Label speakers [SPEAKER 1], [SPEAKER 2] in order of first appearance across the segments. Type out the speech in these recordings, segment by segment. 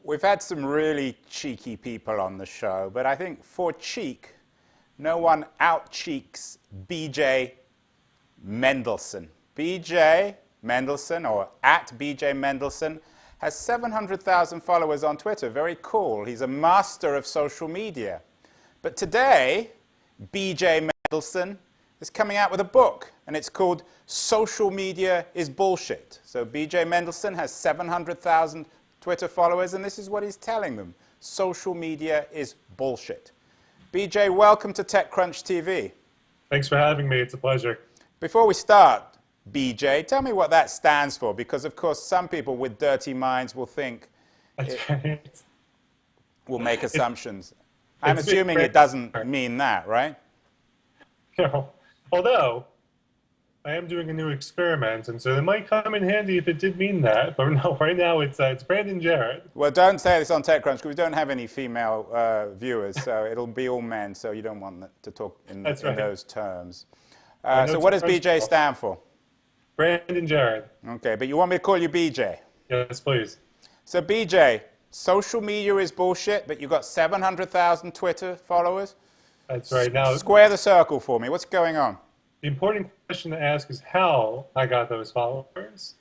[SPEAKER 1] We've had some really cheeky people on the show, but I think for cheek, no one out-cheeks BJ Mendelson. BJ Mendelson, or at BJ Mendelson, has 700,000 followers on Twitter. Very cool. He's a master of social media. But today, BJ Mendelson is coming out with a book, and it's called Social Media is Bullshit. So BJ Mendelson has 700,000 Twitter followers, and this is what he's telling them. Social media is bullshit. BJ, welcome to TechCrunch TV.
[SPEAKER 2] Thanks for having me. It's a pleasure.
[SPEAKER 1] Before we start, BJ, tell me what that stands for, because, of course, some people with dirty minds will think will make assumptions. I'm assuming it doesn't mean that, right?
[SPEAKER 2] No. Although, I am doing a new experiment, and so it might come in handy if it did mean that. But no, right now it's Brandon Jarrett.
[SPEAKER 1] Well, don't say this on TechCrunch, because we don't have any female viewers, so it'll be all men, so you don't want to talk in those terms. So what does BJ stand for?
[SPEAKER 2] Brandon Jarrett.
[SPEAKER 1] Okay, but you want me to call you BJ?
[SPEAKER 2] Yes, please.
[SPEAKER 1] So BJ, social media is bullshit, but you've got 700,000 Twitter followers?
[SPEAKER 2] That's right. Now,
[SPEAKER 1] square the circle for me. What's going on?
[SPEAKER 2] The important question to ask is how I got those followers,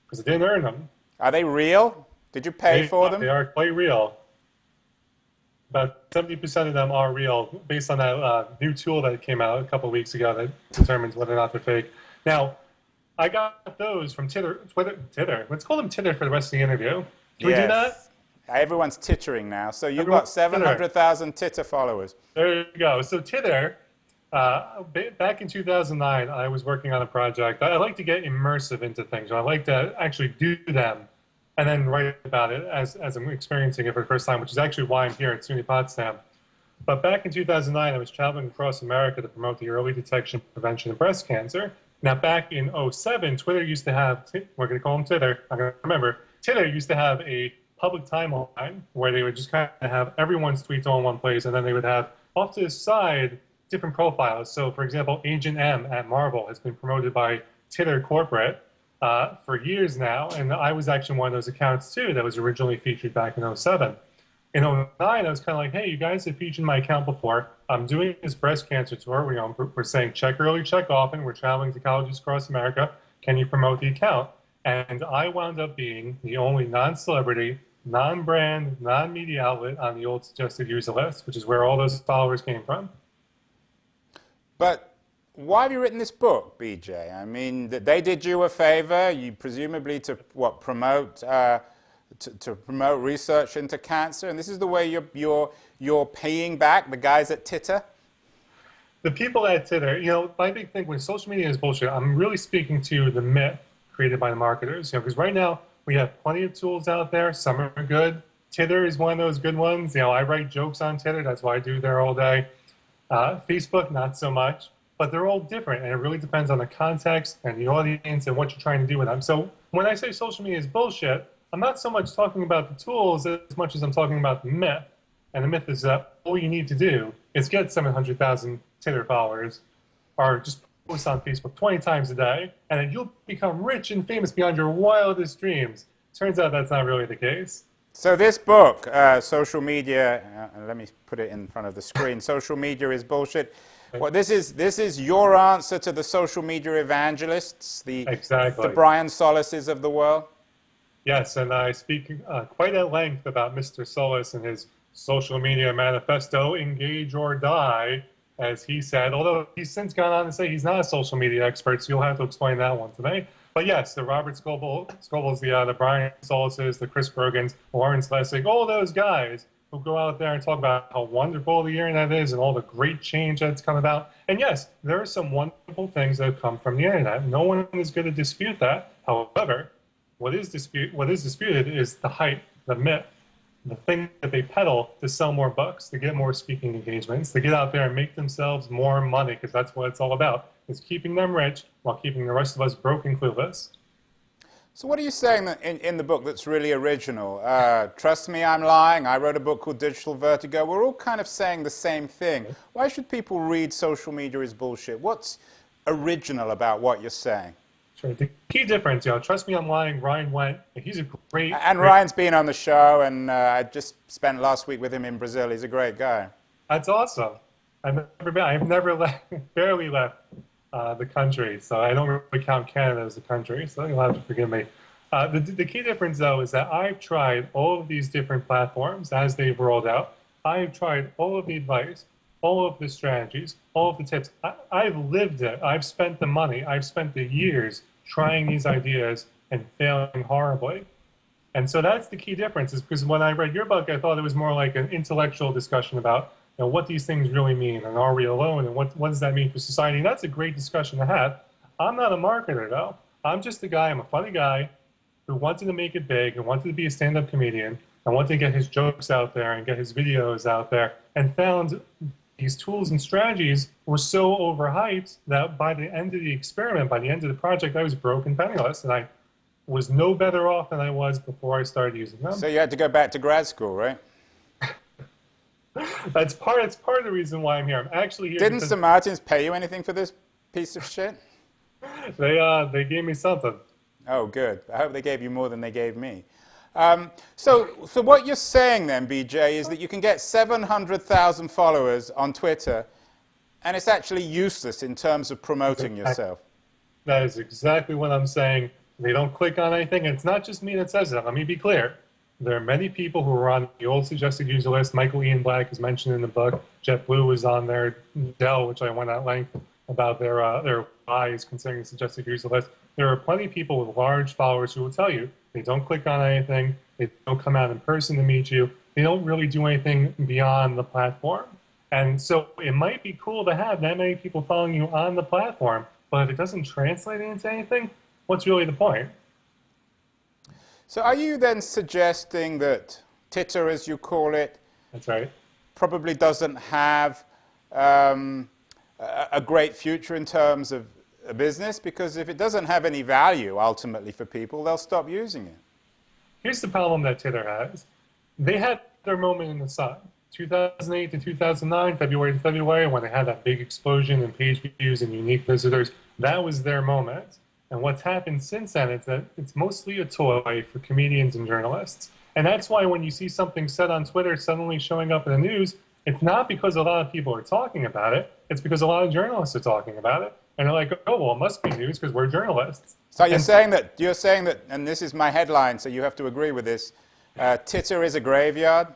[SPEAKER 2] because I didn't earn them.
[SPEAKER 1] Are they real? Did you pay for them?
[SPEAKER 2] They are quite real. About 70% of them are real, based on that new tool that came out a couple of weeks ago that determines whether or not they're fake. Now, I got those from Twitter. Let's call them Twitter for the rest of the interview. Can we do that?
[SPEAKER 1] Everyone's tittering now. So you've got 700,000 Twitter followers.
[SPEAKER 2] There you go. So Twitter, back in 2009, I was working on a project. I like to get immersive into things. I like to actually do them and then write about it as I'm experiencing it for the first time, which is actually why I'm here at SUNY Potsdam. But back in 2009, I was traveling across America to promote the early detection, prevention of breast cancer. Now, back in 2007, Twitter used to have, we're going to call them Twitter, I'm going to remember, Twitter used to have a public timeline where they would just kind of have everyone's tweets all in one place, and then they would have off to the side different profiles. So, for example, Agent M at Marvel has been promoted by Twitter Corporate for years now, and I was actually one of those accounts too that was originally featured back in 2007. In 2009, I was kind of like, hey, you guys have featured my account before. I'm doing this breast cancer tour. We're saying check early, check often. We're traveling to colleges across America. Can you promote the account? And I wound up being the only non-celebrity, non-brand, non-media outlet on the old suggested user list, which is where all those followers came from. But
[SPEAKER 1] why have you written this book, BJ? I mean, they did you a favor, you presumably to promote to promote research into cancer, and this is the way you're paying back the guys at Twitter?
[SPEAKER 2] The people at Twitter, my big thing when social media is bullshit, I'm really speaking to the myth created by the marketers. Because right now we have plenty of tools out there. Some are good. Twitter is one of those good ones. I write jokes on Twitter. That's why I do there all day. Facebook, not so much. But they're all different, and it really depends on the context and the audience and what you're trying to do with them. So when I say social media is bullshit, I'm not so much talking about the tools as much as I'm talking about the myth. And the myth is that all you need to do is get 700,000 Twitter followers or just post on Facebook 20 times a day, and then you'll become rich and famous beyond your wildest dreams. Turns out that's not really the case.
[SPEAKER 1] So this book, Social Media, let me put it in front of the screen, Social Media is Bullshit. Well, this is your answer to the social media evangelists, the Brian Solaces of the world?
[SPEAKER 2] Yes, and I speak quite at length about Mr. Solis and his social media manifesto, Engage or Die, as he said, although he's since gone on to say he's not a social media expert, so you'll have to explain that one today. But yes, the Robert Scobles, the Brian Solises, the Chris Brogans, Lawrence Lessig, all those guys who go out there and talk about how wonderful the internet is and all the great change that's come about. And yes, there are some wonderful things that have come from the internet. No one is going to dispute that. However, what is disputed is the hype, the myth, the thing that they peddle to sell more books, to get more speaking engagements, to get out there and make themselves more money, because that's what it's all about, is keeping them rich while keeping the rest of us broke and clueless.
[SPEAKER 1] So what are you saying in the book that's really original? Trust me, I'm lying. I wrote a book called Digital Vertigo. We're all kind of saying the same thing. Why should people read Social Media is Bullshit? What's original about what you're saying?
[SPEAKER 2] Sure. The key difference, trust me, I'm lying. Ryan went. He's a
[SPEAKER 1] And
[SPEAKER 2] great.
[SPEAKER 1] Ryan's been on the show, and I just spent last week with him in Brazil. He's a great guy.
[SPEAKER 2] That's awesome. I've never left, barely left the country, so I don't really count Canada as a country. So you'll have to forgive me. The key difference, though, is that I've tried all of these different platforms as they've rolled out. I've tried all of the advice, all of the strategies, all of the tips. I've lived it. I've spent the money. I've spent the years trying these ideas and failing horribly. And so that's the key difference, is because when I read your book, I thought it was more like an intellectual discussion about what these things really mean, and are we alone, and what does that mean for society? And that's a great discussion to have. I'm not a marketer, though. I'm just a guy, I'm a funny guy who wanted to make it big and wanted to be a stand-up comedian and wanted to get his jokes out there and get his videos out there, and found these tools and strategies were so overhyped that by the end of the experiment, by the end of the project, I was broke and penniless, and I was no better off than I was before I started using them.
[SPEAKER 1] So you had to go back to grad school, right?
[SPEAKER 2] That's part of the reason why I'm here. I'm actually here.
[SPEAKER 1] Didn't St. Martin's pay you anything for this piece of shit?
[SPEAKER 2] They gave me something.
[SPEAKER 1] Oh, good. I hope they gave you more than they gave me. So what you're saying then, BJ, is that you can get 700,000 followers on Twitter, and it's actually useless in terms of promoting yourself.
[SPEAKER 2] That is exactly what I'm saying. They don't click on anything, and it's not just me that says that. Let me be clear. There are many people who are on the old suggested user list. Michael Ian Black is mentioned in the book. JetBlue was on there. Dell, which I went at length about their bias considering the suggested user list. There are plenty of people with large followers who will tell you they don't click on anything. They don't come out in person to meet you. They don't really do anything beyond the platform. And so it might be cool to have that many people following you on the platform, but if it doesn't translate into anything, what's really the point?
[SPEAKER 1] So are you then suggesting that Twitter, as you call it,
[SPEAKER 2] That's right,
[SPEAKER 1] probably doesn't have a great future in terms of a business? Because if it doesn't have any value ultimately for people, they'll stop using it.
[SPEAKER 2] Here's the problem that Twitter has. They had their moment in the sun. 2008 to 2009, February to February, when they had that big explosion in page views and unique visitors, that was their moment. And what's happened since then is that it's mostly a toy for comedians and journalists. And that's why when you see something said on Twitter suddenly showing up in the news, it's not because a lot of people are talking about it. It's because a lot of journalists are talking about it. And they're like, oh, well, it must be news because we're journalists.
[SPEAKER 1] So you're saying that, and this is my headline, so you have to agree with this, Twitter is a graveyard?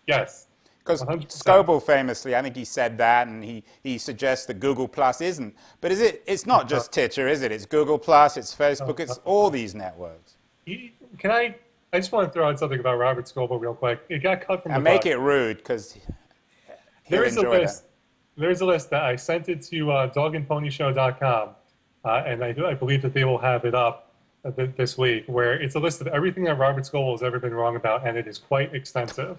[SPEAKER 2] Yes.
[SPEAKER 1] Because Scoble famously, I think he said that, and he suggests that Google Plus isn't. But it's not just Twitter, is it? It's Google Plus, it's Facebook, it's all these networks.
[SPEAKER 2] I just want to throw out something about Robert Scoble real quick. It got cut from the book.
[SPEAKER 1] And make it rude, because
[SPEAKER 2] there is a list. There's a list that I sent it to dogandponyshow.com, and I believe that they will have it up this week, where it's a list of everything that Robert Scoble has ever been wrong about, and it is quite extensive.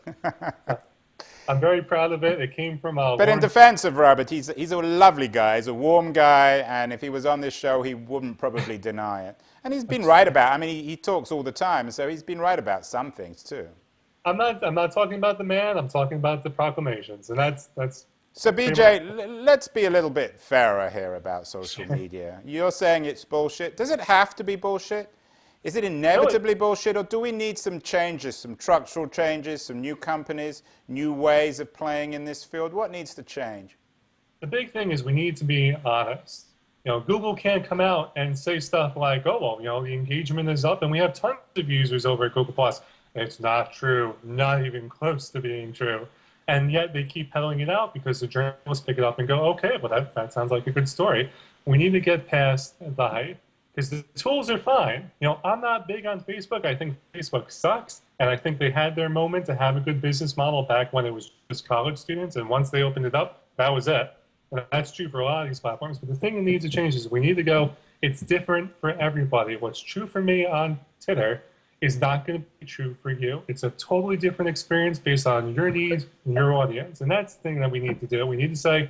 [SPEAKER 2] I'm very proud of it. It came from
[SPEAKER 1] But in defense of Robert, he's a lovely guy. He's a warm guy, and if he was on this show, he wouldn't probably deny it. And he's been right about. I mean, he talks all the time, so he's been right about some things too.
[SPEAKER 2] I'm not talking about the man. I'm talking about the proclamations, and that's.
[SPEAKER 1] So BJ, let's be a little bit fairer here about social media. You're saying it's bullshit. Does it have to be bullshit? Is it inevitably bullshit, or do we need some changes, some structural changes, some new companies, new ways of playing in this field? What needs to change?
[SPEAKER 2] The big thing is we need to be honest. Google can't come out and say stuff like, oh, well, the engagement is up and we have tons of users over at Google+. It's not true, not even close to being true. And yet they keep peddling it out because the journalists pick it up and go, okay, well, that sounds like a good story. We need to get past the hype. Because the tools are fine. I'm not big on Facebook. I think Facebook sucks. And I think they had their moment to have a good business model back when it was just college students. And once they opened it up, that was it. And that's true for a lot of these platforms. But the thing that needs to change is we need to go, it's different for everybody. What's true for me on Twitter is not going to be true for you. It's a totally different experience based on your needs and your audience. And that's the thing that we need to do. We need to say,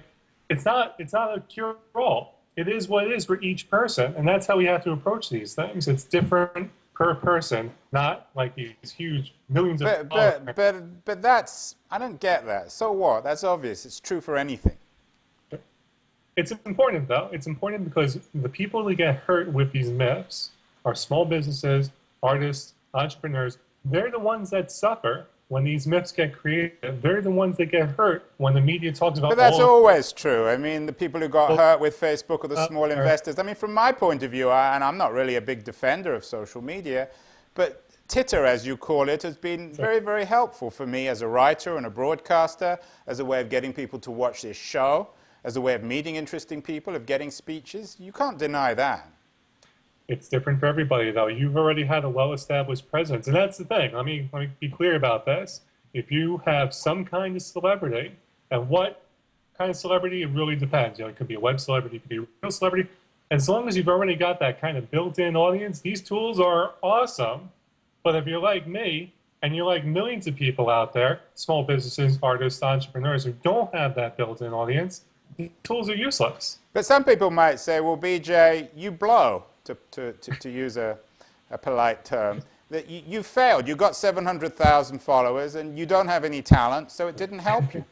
[SPEAKER 2] it's not a cure-all. It is what it is for each person, and that's how we have to approach these things. It's different per person, not like these huge millions of dollars.
[SPEAKER 1] But that's, I don't get that. So what? That's obvious. It's true for anything.
[SPEAKER 2] It's important, though. It's important because the people that get hurt with these myths are small businesses, artists, entrepreneurs. They're the ones that suffer when these myths get created. They're the ones that get hurt when the media talks
[SPEAKER 1] But
[SPEAKER 2] about
[SPEAKER 1] that's
[SPEAKER 2] all
[SPEAKER 1] always true. I mean, the people who got
[SPEAKER 2] of
[SPEAKER 1] hurt with Facebook are the small
[SPEAKER 2] or
[SPEAKER 1] investors. I mean, from my point of view, and I'm not really a big defender of social media, but Twitter, as you call it, has been very, very helpful for me as a writer and a broadcaster, as a way of getting people to watch this show, as a way of meeting interesting people, of getting speeches. You can't deny that.
[SPEAKER 2] It's different for everybody, though. You've already had a well-established presence, and that's the thing. Let me be clear about this. If you have some kind of celebrity, and what kind of celebrity, it really depends. You know, it could be a web celebrity, it could be a real celebrity. As long as you've already got that kind of built-in audience, these tools are awesome. But if you're like me, and you're like millions of people out there, small businesses, artists, entrepreneurs who don't have that built-in audience, these tools are useless.
[SPEAKER 1] But some people might say, well, BJ, you blow, to use a polite term. That you failed. You got 700,000 followers, and you don't have any talent, so it didn't help you.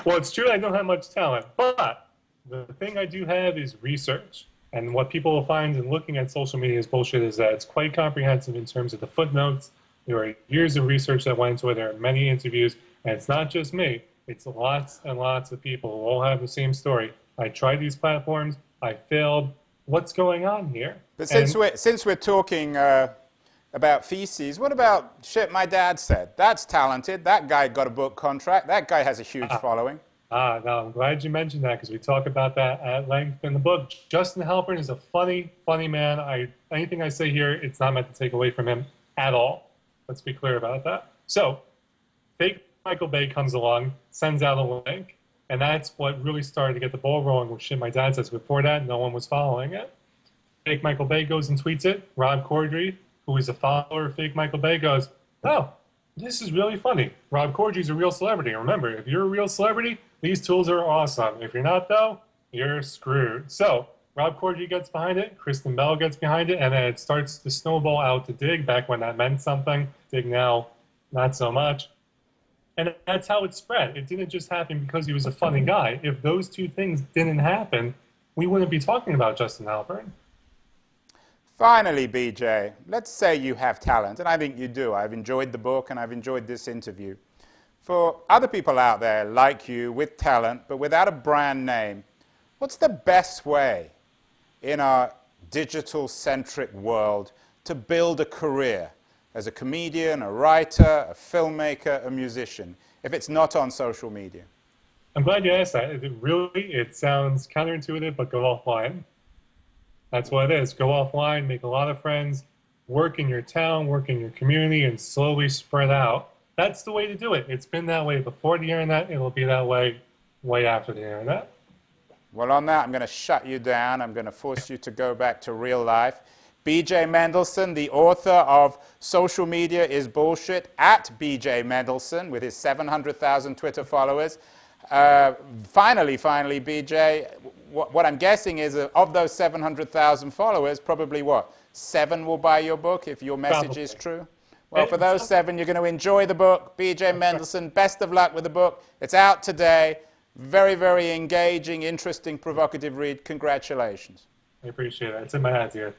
[SPEAKER 2] Well, it's true I don't have much talent, but the thing I do have is research. And what people will find in looking at social media as bullshit is that it's quite comprehensive in terms of the footnotes. There are years of research that went into it. There are many interviews. And it's not just me. It's lots and lots of people who all have the same story. I tried these platforms. I failed. What's going on here?
[SPEAKER 1] But since we're talking about feces, what about shit my dad said? That's talented. That guy got a book contract. That guy has a huge following.
[SPEAKER 2] No, I'm glad you mentioned that because we talk about that at length in the book. Justin Halpern is a funny, funny man. Anything I say here, it's not meant to take away from him at all. Let's be clear about that. So, fake Michael Bay comes along, sends out a link, and that's what really started to get the ball rolling with shit my dad says. Before that, no one was following it. Fake Michael Bay goes and tweets it. Rob Corddry, who is a follower of Fake Michael Bay, goes, oh, this is really funny. Rob Corddry's a real celebrity. Remember, if you're a real celebrity, these tools are awesome. If you're not, though, you're screwed. So Rob Corddry gets behind it, Kristen Bell gets behind it, and then it starts to snowball out to Dig, back when that meant something. Dig now, not so much. And that's how it spread. It didn't just happen because he was a funny guy. If those two things didn't happen, we wouldn't be talking about Justin Halpern.
[SPEAKER 1] Finally, BJ, let's say you have talent, and I think you do. I've enjoyed the book, and I've enjoyed this interview. For other people out there like you with talent, but without a brand name, what's the best way in our digital-centric world to build a career as a comedian, a writer, a filmmaker, a musician, if it's not on social media?
[SPEAKER 2] I'm glad you asked that. It sounds counterintuitive, but go offline. That's what it is. Go offline, make a lot of friends, work in your town, work in your community, and slowly spread out. That's the way to do it. It's been that way before the internet. It'll be that way after the internet.
[SPEAKER 1] Well, on that, I'm going to shut you down. I'm going to force you to go back to real life. BJ Mendelson, the author of Social Media is Bullshit, at BJ Mendelson, with his 700,000 Twitter followers. Finally, BJ, what I'm guessing is of those 700,000 followers, probably what? 7 will buy your book if your message is true? Well, for those 7, you're going to enjoy the book. BJ Mendelson, best of luck with the book. It's out today. Very, very engaging, interesting, provocative read. Congratulations.
[SPEAKER 2] I appreciate it. It's in my hands here.